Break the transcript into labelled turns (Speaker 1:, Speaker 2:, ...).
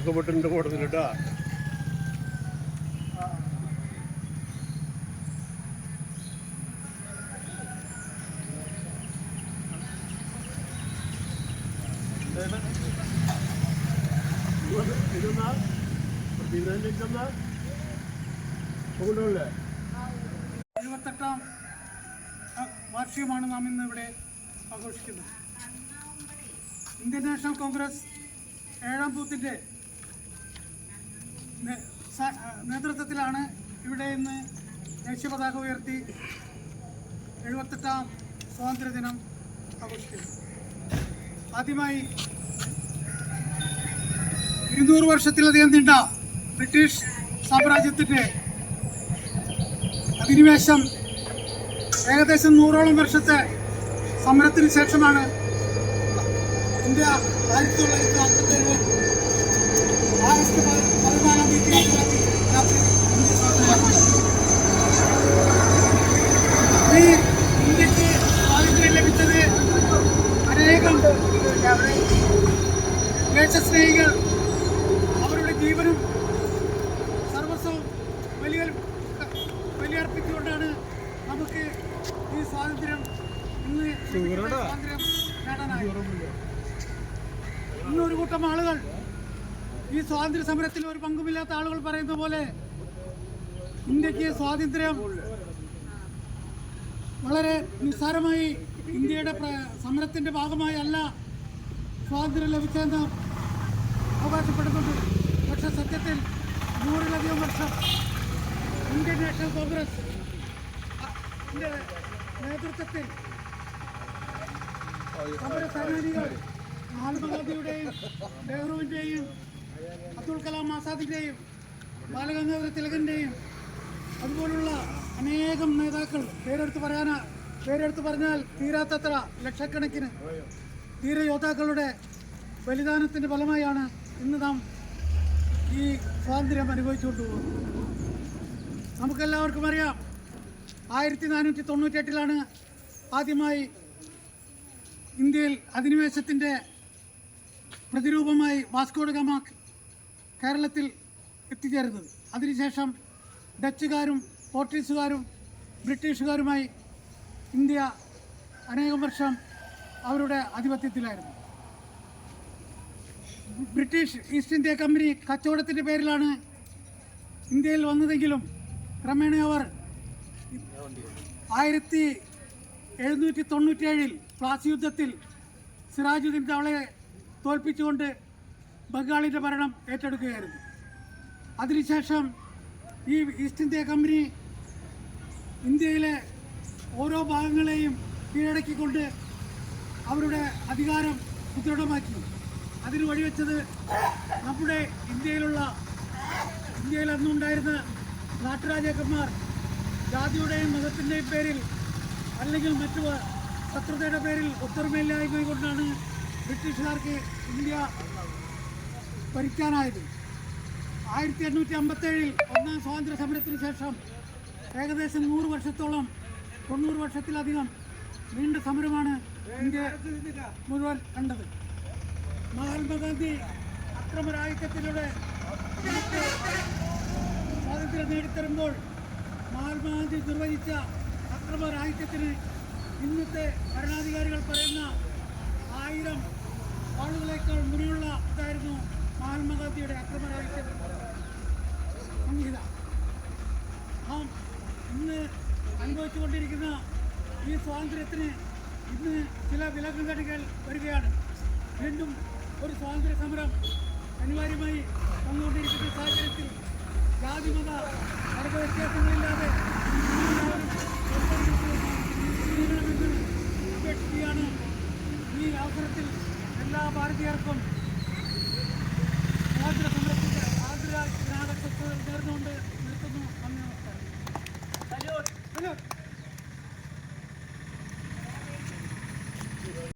Speaker 1: തൂക്കപ്പെട്ടിട്ടുണ്ട് കൂട്ടത്തിൽ കേട്ടോ.
Speaker 2: എഴുപത്തെട്ടാം വാർഷികമാണ് നാം ഇന്ന് ഇവിടെ ആഘോഷിക്കുന്നത്. ഇന്ത്യൻ നാഷണൽ കോൺഗ്രസ് 7ാം ബൂത്തിൻ്റെ നേതൃത്വത്തിലാണ് ഇവിടെ ഇന്ന് ദേശീയ പതാക ഉയർത്തി 78ാം സ്വാതന്ത്ര്യദിനം ആഘോഷിക്കുന്നത്. ആദ്യമായി 200 വർഷത്തിലധികം നീണ്ട ബ്രിട്ടീഷ് സാമ്രാജ്യത്തിൻ്റെ അധിനിവേശം ഏകദേശം 100ഓളം വർഷത്തെ സമരത്തിന് ശേഷമാണ് ഇന്ത്യ 1947 ആഗസ്റ്റ് 14-ാം തീയതി ഇന്ത്യക്ക് സ്വാതന്ത്ര്യം ലഭിച്ചത് അനേകം ദേശസ്നേഹികൾ അവരുടെ ജീവനും സർവസ്വവും ബലിയർപ്പിച്ചുകൊണ്ടാണ് നമുക്ക് ഈ സ്വാതന്ത്ര്യം നേടാനായത്. ഇന്നൊരു കൂട്ടം ആളുകൾ ഈ സ്വാതന്ത്ര്യ സമരത്തിൽ ഒരു പങ്കുമില്ലാത്ത ആളുകൾ പറയുന്ന പോലെ ഇന്ത്യക്ക് സ്വാതന്ത്ര്യം വളരെ നിസ്സാരമായി ഇന്ത്യയുടെ സമരത്തിൻ്റെ ഭാഗമായി അല്ല സ്വാതന്ത്ര്യം ലഭിച്ചതെന്ന് അവകാശപ്പെടുന്നുണ്ട്. പക്ഷെ സത്യത്തിൽ 100-ലധികം വർഷം ഇന്ത്യൻ നാഷണൽ കോൺഗ്രസ് നേതൃത്വത്തിൽ സമരസേനാനികൾ മഹാത്മാഗാന്ധിയുടെയും നെഹ്റുവിൻ്റെയും അബ്ദുൽ കലാം ആസാദിൻ്റെയും ബാലഗംഗാധര തിലകൻ്റെയും അതുപോലുള്ള അനേകം നേതാക്കൾ പേരെടുത്ത് പറഞ്ഞാൽ തീരാത്തത്ര ലക്ഷക്കണക്കിന് ധീരയോദ്ധാക്കളുടെ ബലിദാനത്തിൻ്റെ ഫലമായാണ് ഇന്ന് നാം ഈ സ്വാതന്ത്ര്യം അനുഭവിച്ചുകൊണ്ടുപോകുന്നത്. നമുക്കെല്ലാവർക്കും അറിയാം 1498 ആദ്യമായി ഇന്ത്യയിൽ അധിനിവേശത്തിൻ്റെ പ്രതിരൂപമായി വാസ്കോ ഡ ഗാമ കേരളത്തിൽ എത്തിച്ചേരുന്നത്. അതിനുശേഷം ഡച്ചുകാരും പോർച്ചുഗീസുകാരും ബ്രിട്ടീഷുകാരുമായി ഇന്ത്യ അനേകം വർഷം അവരുടെ ആധിപത്യത്തിലായിരുന്നു. ബ്രിട്ടീഷ് ഈസ്റ്റ് ഇന്ത്യ കമ്പനി കച്ചവടത്തിൻ്റെ പേരിലാണ് ഇന്ത്യയിൽ വന്നതെങ്കിലും ക്രമേണ അവർ 1797 പ്ലാസി യുദ്ധത്തിൽ സിറാജുദ്ദീൻ ദൗളയെ തോൽപ്പിച്ചുകൊണ്ട് ബംഗാളിൻ്റെ ഭരണം ഏറ്റെടുക്കുകയായിരുന്നു. അതിനുശേഷം ഈ ഈസ്റ്റ് ഇന്ത്യ കമ്പനി ഇന്ത്യയിലെ ഓരോ ഭാഗങ്ങളെയും കീഴടക്കിക്കൊണ്ട് അവരുടെ അധികാരം സുദൃഢമാക്കി. അതിന് വഴിവെച്ചത് നമ്മുടെ ഇന്ത്യയിൽ അന്നുണ്ടായിരുന്ന നാട്ടുരാജാക്കന്മാർ ജാതിയുടെയും മതത്തിൻ്റെയും പേരിൽ അല്ലെങ്കിൽ മറ്റു ശത്രുതയുടെ പേരിൽ ഒത്തൊരുമയില്ലായ്മ ബ്രിട്ടീഷുകാർക്ക് ഇന്ത്യ ഭരിക്കാനായത്. 1857 ഒന്നാം സ്വാതന്ത്ര്യ സമരത്തിന് ശേഷം ഏകദേശം 100 വർഷത്തോളം 90 വർഷത്തിലധികം നീണ്ട സമരമാണ് ഇന്ത്യ മുഴുവൻ കണ്ടത്. മഹാത്മാഗാന്ധി അക്രമരാഹിത്യത്തിലൂടെ സ്വാതന്ത്ര്യം നേടിത്തരുമ്പോൾ മഹാത്മാഗാന്ധി നിർവഹിച്ച അക്രമരാഹിത്യത്തിന് ഇന്നത്തെ ഭരണാധികാരികൾ പറയുന്ന 1000 ആളുകളേക്കാൾ മുന്നിലുള്ള ഇതായിരുന്നു മഹാത്മാഗാന്ധിയുടെ അക്രമരാഹിത്യ സംഹിത. നാം ഇന്ന് അനുഭവിച്ചുകൊണ്ടിരിക്കുന്ന ഈ സ്വാതന്ത്ര്യത്തിന് ഇന്ന് ചില വിലങ്ങുതടികൾ വരികയാണ്. വീണ്ടും ഒരു സ്വാതന്ത്ര്യ സമരം അനിവാര്യമായി വന്നുകൊണ്ടിരിക്കുന്ന സാഹചര്യത്തിൽ ജാതിമത വർഗവ്യത്യാസങ്ങളില്ലാതെ അപേക്ഷിക്കുകയാണ്. ഈ അവസരത്തിൽ എല്ലാ ഭാരതീയർക്കും സ്വാതന്ത്ര്യ സമരത്തിൻ്റെ സ്വാതന്ത്ര്യ ദിനാഘോഷത്തോട് ചേർന്നുകൊണ്ട്